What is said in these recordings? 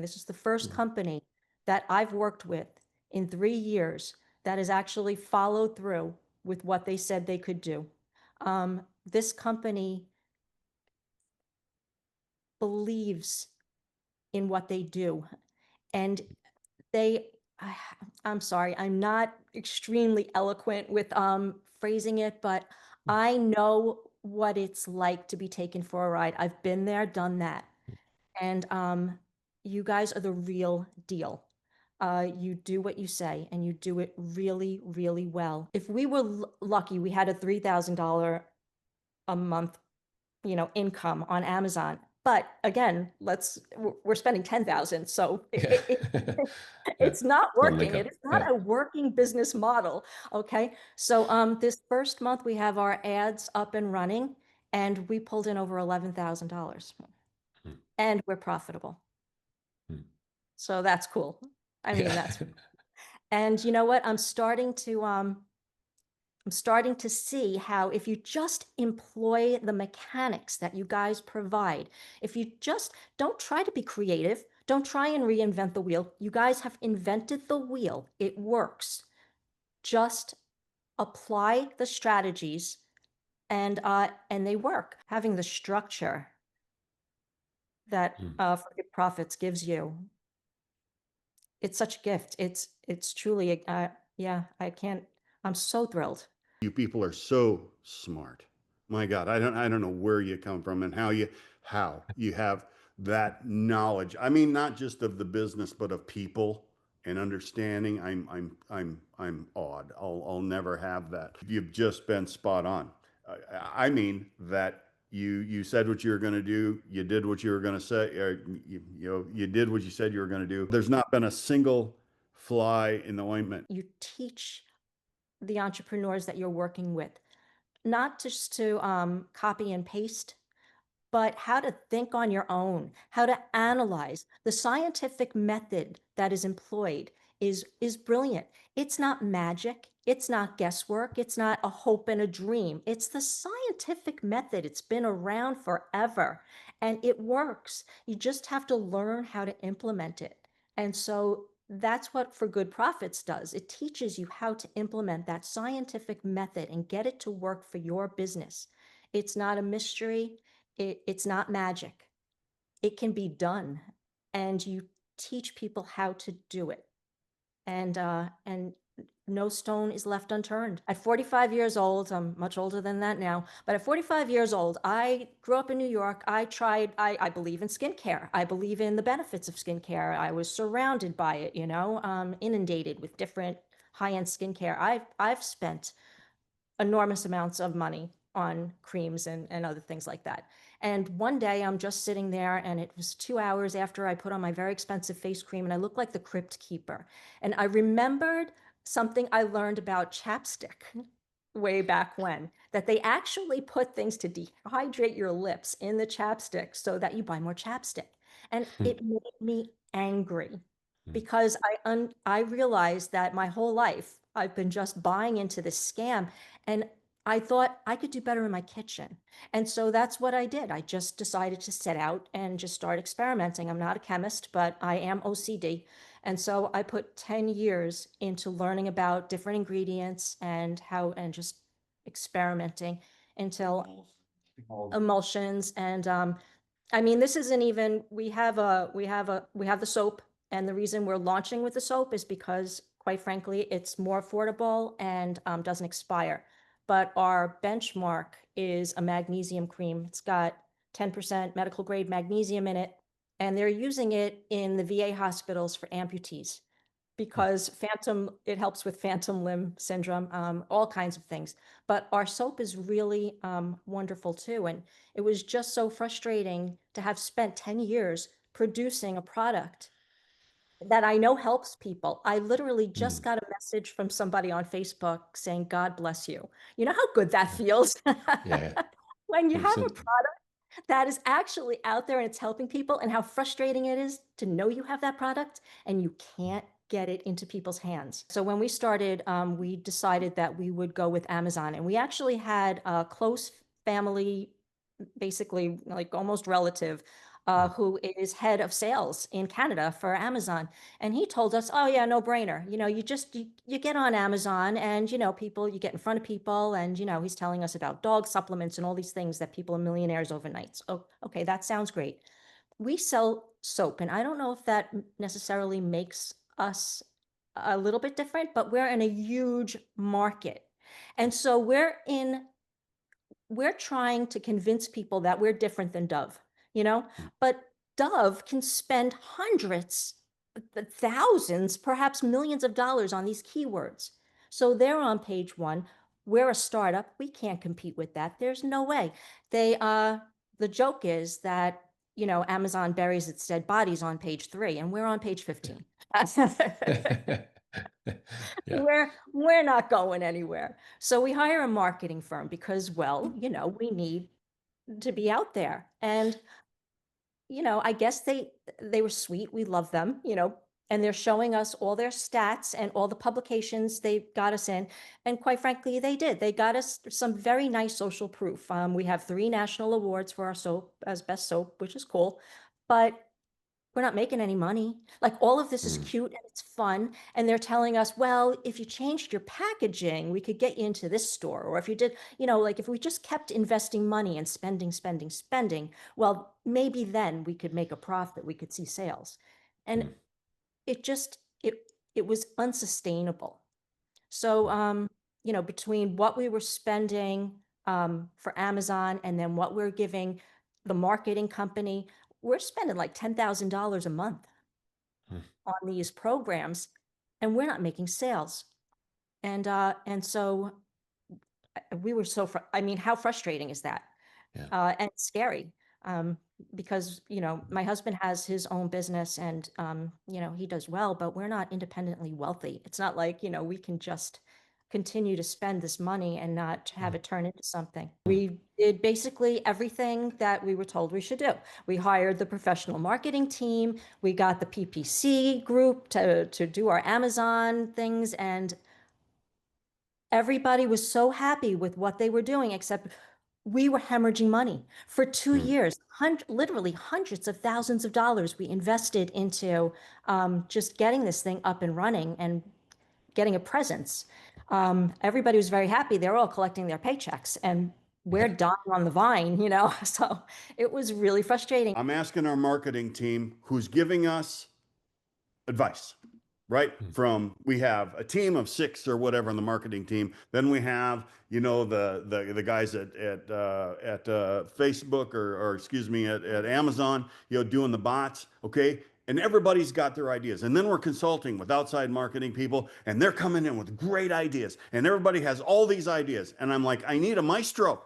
This is the first company that I've worked with in 3 years that has actually followed through with what they said they could do. This company believes in what they do. And I'm sorry, I'm not extremely eloquent with phrasing it, but I know what it's like to be taken for a ride. I've been there, done that. And you guys are the real deal. You do what you say, and you do it really, really well. If we were lucky, we had a $3,000 a month, income on Amazon. But again, we're spending 10,000. So Yeah. it's not Don't working. make It up. is not Yeah. a working business model. Okay. So this first month we have our ads up and running, and we pulled in over $11,000, Hmm. and we're profitable. Hmm. So that's cool. I mean, Yeah. and you know what? I'm starting to see how if you just employ the mechanics that you guys provide, if you just don't try to be creative, don't try and reinvent the wheel. You guys have invented the wheel. It works. Just apply the strategies, and they work. Having the structure that Hmm. Forget Profits gives you, it's such a gift. It's truly yeah, I can't. I'm so thrilled. You people are so smart. My God, I don't know where you come from and how you have that knowledge. I mean, not just of the business, but of people and understanding. I'm awed. I'll never have that. You've just been spot on. I mean that you said what you were going to do. You did what you were going to say. You did what you said you were going to do. There's not been a single fly in the ointment. You teach the entrepreneurs that you're working with, not just to copy and paste, but how to think on your own, how to analyze. The scientific method that is employed is brilliant. It's not magic. It's not guesswork. It's not a hope and a dream. It's the scientific method. It's been around forever and it works. You just have to learn how to implement it. And so that's what For Good Profits does. It teaches you how to implement that scientific method and get it to work for your business. It's not a mystery. It's not magic. It can be done, and you teach people how to do it. And no stone is left unturned. At 45 years old, I'm much older than that now, but at 45 years old, I grew up in New York. I believe in skincare. I believe in the benefits of skincare. I was surrounded by it, inundated with different high-end skincare. I've spent enormous amounts of money on creams and other things like that. And one day I'm just sitting there, and it was 2 hours after I put on my very expensive face cream, and I looked like the Crypt Keeper. And I remembered something I learned about chapstick way back when, that they actually put things to dehydrate your lips in the chapstick so that you buy more chapstick. And it made me angry because I realized that my whole life I've been just buying into this scam, and I thought I could do better in my kitchen. And so that's what I did. I just decided to set out and just start experimenting. I'm not a chemist, but I am OCD. And so I put 10 years into learning about different ingredients and just experimenting until emulsions. And I mean, this isn't even, we have the soap. And the reason we're launching with the soap is because, quite frankly, it's more affordable and doesn't expire. But our benchmark is a magnesium cream. It's got 10% medical grade magnesium in it, and they're using it in the VA hospitals for amputees because it helps with phantom limb syndrome, all kinds of things. But our soap is really wonderful too. And it was just so frustrating to have spent 10 years producing a product that I know helps people. I literally just Hmm. got a message from somebody on Facebook saying, God bless you. You know how good that feels? Yeah. When you have a 100%. product that is actually out there and it's helping people, and how frustrating it is to know you have that product and you can't get it into people's hands. So when we started, we decided that we would go with Amazon, and we actually had a close family, basically like almost relative, mm, who is head of sales in Canada for Amazon. And he told us, oh yeah, no brainer. You get on Amazon and, people, you get in front of people and, he's telling us about dog supplements and all these things that people are millionaires overnight. So, okay, that sounds great. We sell soap, and I don't know if that necessarily makes us a little bit different, but we're in a huge market. And so we're trying to convince people that we're different than Dove, you know? mm, But Dove can spend hundreds, thousands, perhaps millions of dollars on these keywords. So they're on page one. We're a startup. We can't compete with that. There's no way. The joke is that, Amazon buries its dead bodies on page three, and we're on page yeah. 15. Yeah. We're not going anywhere. So we hire a marketing firm because, well, we need to be out there. And, I guess they were sweet. We love them, and they're showing us all their stats and all the publications they got us in. And quite frankly, they did. They got us some very nice social proof. We have 3 national awards for our soap as best soap, which is cool. But we're not making any money. Like all of this is Mm, cute and it's fun. And they're telling us, well, if you changed your packaging, we could get you into this store. Or if you did, like if we just kept investing money and spending, spending, spending, well, maybe then we could make a profit, we could see sales. And mm, it just, it was unsustainable. So, mm, between what we were spending for Amazon and then what we're giving the marketing company, we're spending like $10,000 a month mm, on these programs, and we're not making sales. And so we were I mean, how frustrating is that? yeah. And scary, because, Mm, my husband has his own business and, he does well, but we're not independently wealthy. It's not like, we can just continue to spend this money and not have mm, it turn into something. mm, We did basically everything that we were told we should do. We hired the professional marketing team. We got the PPC group to do our Amazon things, and everybody was so happy with what they were doing, except we were hemorrhaging money for two mm, years. Literally hundreds of thousands of dollars we invested into just getting this thing up and running and getting a presence. Everybody was very happy. They were all collecting their paychecks, and we're yeah. dying on the vine, So it was really frustrating. I'm asking our marketing team who's giving us advice, right? Mm, From we have a team of 6 or whatever on the marketing team. Then we have, the guys at Facebook or excuse me at Amazon, doing the bots. Okay. And everybody's got their ideas. And then we're consulting with outside marketing people, and they're coming in with great ideas. And everybody has all these ideas. And I'm like, I need a maestro.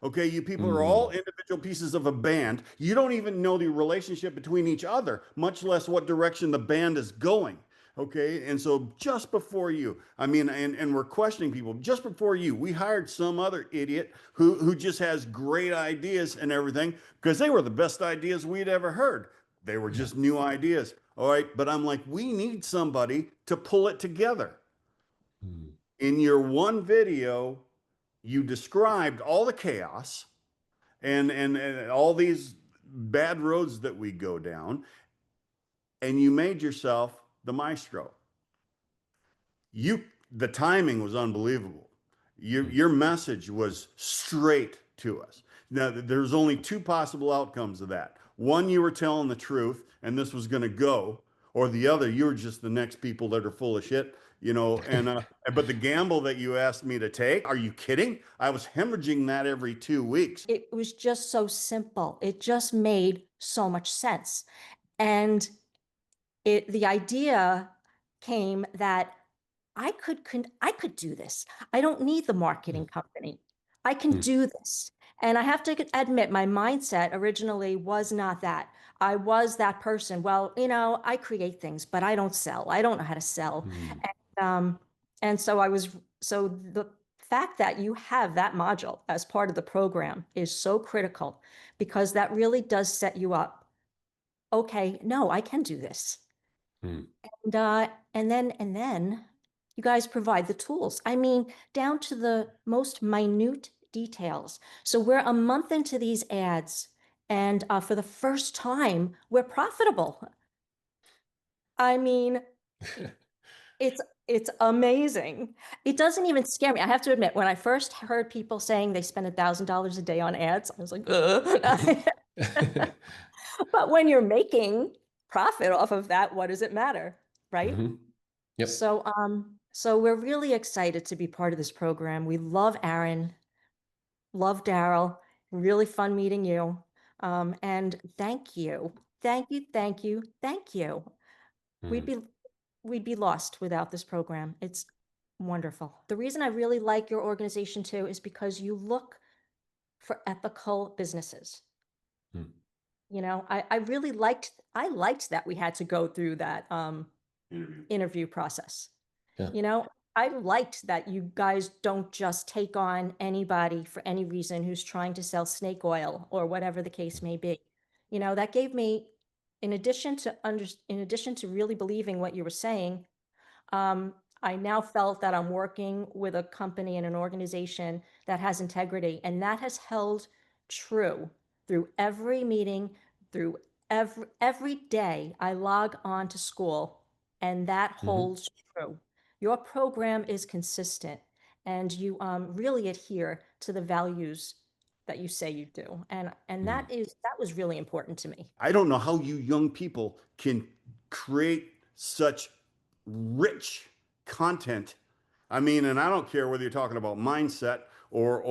Okay, you people are all mm, individual pieces of a band. You don't even know the relationship between each other, much less what direction the band is going. Okay, and so just before you, I mean, and we're questioning people. Just before you, we hired some other idiot who just has great ideas and everything because they were the best ideas we'd ever heard. They were yeah. just new ideas. All right, but I'm like, we need somebody to pull it together. Mm, In your one video, you described all the chaos and all these bad roads that we go down, and you made yourself the maestro. You The timing was unbelievable. Your mm, your message was straight to us. Now there's only two possible outcomes of that. One, you were telling the truth and this was going to go, or the other, you were just the next people that are full of shit, and but the gamble that you asked me to take, are you kidding? I was hemorrhaging that every 2 weeks. It was just so simple. It just made so much sense. And the idea came that I could do this. I don't need the mm, marketing company. I can mm, do this. And I have to admit, my mindset originally was not that. I was that person. Well, I create things, but I don't sell. I don't know how to sell. mm, Um, and so the fact that you have that module as part of the program is so critical because that really does set you up. Okay, no, I can do this. mm, And then you guys provide the tools. I mean, down to the most minute details. So we're a month into these ads, And for the first time, we're profitable. I mean, it's it's amazing. It doesn't even scare me. I have to admit, when I first heard people saying they spend $1,000 a day on ads, I was like, ugh. But when you're making profit off of that, what does it matter, right? Hmm. Yep. So we're really excited to be part of this program. We love Aaron, love Daryl. Really fun meeting you. And thank you, thank you, thank you, thank you. We'd Mm, be we'd be lost without this program. It's wonderful. The reason I really like your organization too is because you look for ethical businesses. mm. You know, I really liked that we had to go through that interview process. Yeah. You know, I liked that you guys don't just take on anybody for any reason who's trying to sell snake oil or whatever the case may be. You know, that gave me, in addition to really believing what you were saying, um, I now felt that I'm working with a company and an organization that has integrity, and that has held true through every meeting, through every day I log on to school, and that Hmm. holds true. Your program is consistent, and you really adhere to the values that you say you do, and Mm, that was really important to me. I don't know how you young people can create such rich content. I mean, and I don't care whether you're talking about mindset or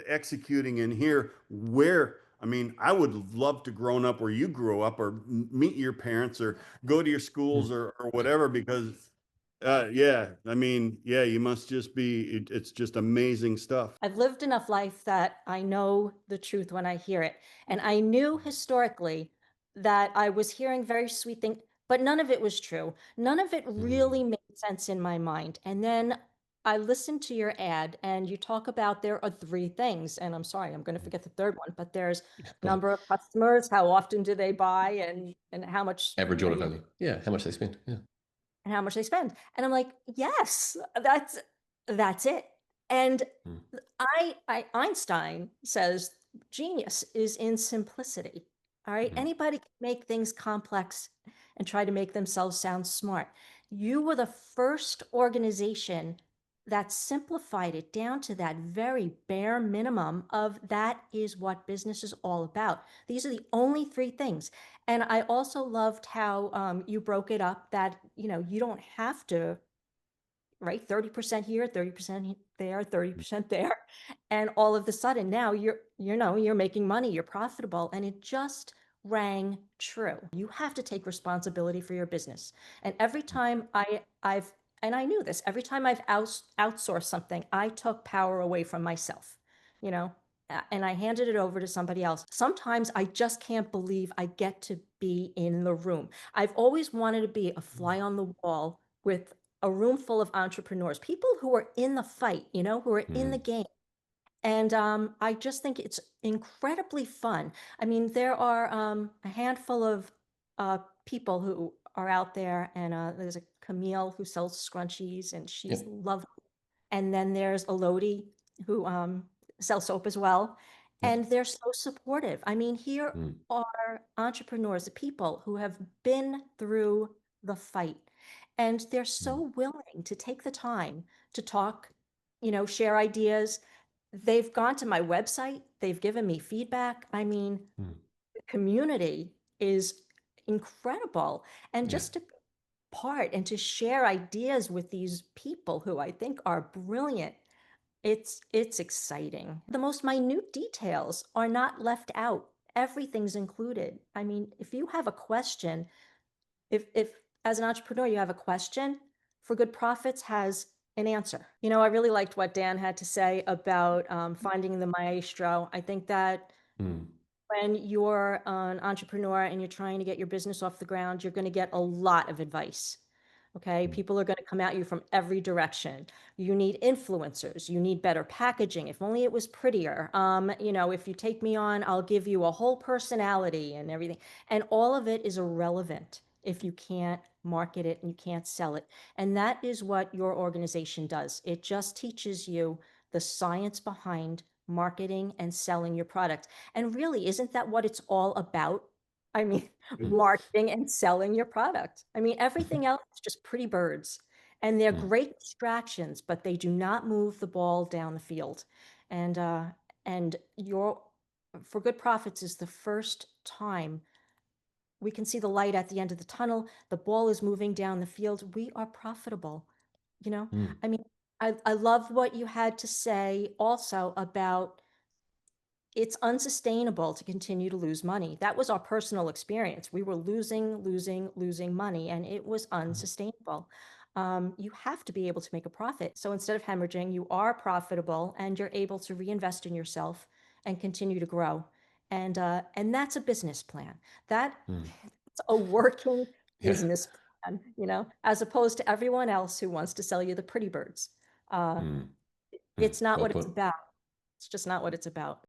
executing in here. Where I mean, I would love to grown up where you grew up, or meet your parents, or go to your schools, mm, or whatever. Because, yeah, I mean, yeah, you must just be. It's just amazing stuff. I've lived enough life that I know the truth when I hear it. And I knew historically that I was hearing very sweet things, but none of it was true. None of it mm. really made sense in my mind. And then I listened to your ad and you talk about there are three things. And I'm sorry, I'm going to forget the third one, but there's Go ahead. number of customers, how often do they buy, and how much, Average order value. Yeah. How much they spend. Yeah. and how much they spend. And I'm like, yes, that's it. And Mm, Einstein says genius is in simplicity. All right. mm, Anybody can make things complex and try to make themselves sound smart. You were the first organization that simplified it down to that very bare minimum of that is what business is all about. These are the only three things. And I also loved how you broke it up that, you don't have to, right? 30% here, 30% there, 30% there. And all of a sudden now you're making money, you're profitable, and it just rang true. You have to take responsibility for your business. And every time and I knew this, every time I've outsourced something, I took power away from myself, you know, and I handed it over to somebody else. Sometimes I just can't believe I get to be in the room. I've always wanted to be a fly on the wall with a room full of entrepreneurs, people who are in the fight, who are in the mm, game. And I just think it's incredibly fun. I mean, there are a handful of people who are out there, and there's a Camille who sells scrunchies, and she's yep. lovely. And then there's Elodie who sells soap as well. Yep. And they're so supportive. I mean, here Mm, are entrepreneurs, the people who have been through the fight. And they're mm, so willing to take the time to talk, share ideas. They've gone to my website, they've given me feedback. I mean, mm. the community is incredible. And Yeah. just to part and to share ideas with these people who I think are brilliant. It's exciting. The most minute details are not left out. Everything's included. I mean, if you have a question, if as an entrepreneur you have a question, For Good Profits has an answer. I really liked what Dan had to say about finding the maestro. I think that Mm, when you're an entrepreneur and you're trying to get your business off the ground, you're going to get a lot of advice. Okay. mm, People are going to come at you from every direction. You need influencers. You need better packaging. If only it was prettier. If you take me on, I'll give you a whole personality and everything. And all of it is irrelevant if you can't market it and you can't sell it. And that is what your organization does. It just teaches you the science behind marketing and selling your product. And really, isn't that what it's all about? I mean, Mm. marketing and selling your product. I mean, everything else is just pretty birds. And they're Mm. great distractions, but they do not move the ball down the field. And your For Good Profits is the first time we can see the light at the end of the tunnel. The ball is moving down the field. We are profitable. You know, Mm. I mean, I love what you had to say also about it's unsustainable to continue to lose money. That was our personal experience. We were losing money, and it was unsustainable. You have to be able to make a profit. So instead of hemorrhaging, you are profitable and you're able to reinvest in yourself and continue to grow. And that's a business plan. That's Mm. a working Yeah. business plan, as opposed to everyone else who wants to sell you the pretty birds. Uh, Mm. Mm. it's not Well what it's put. about. It's just not what it's about.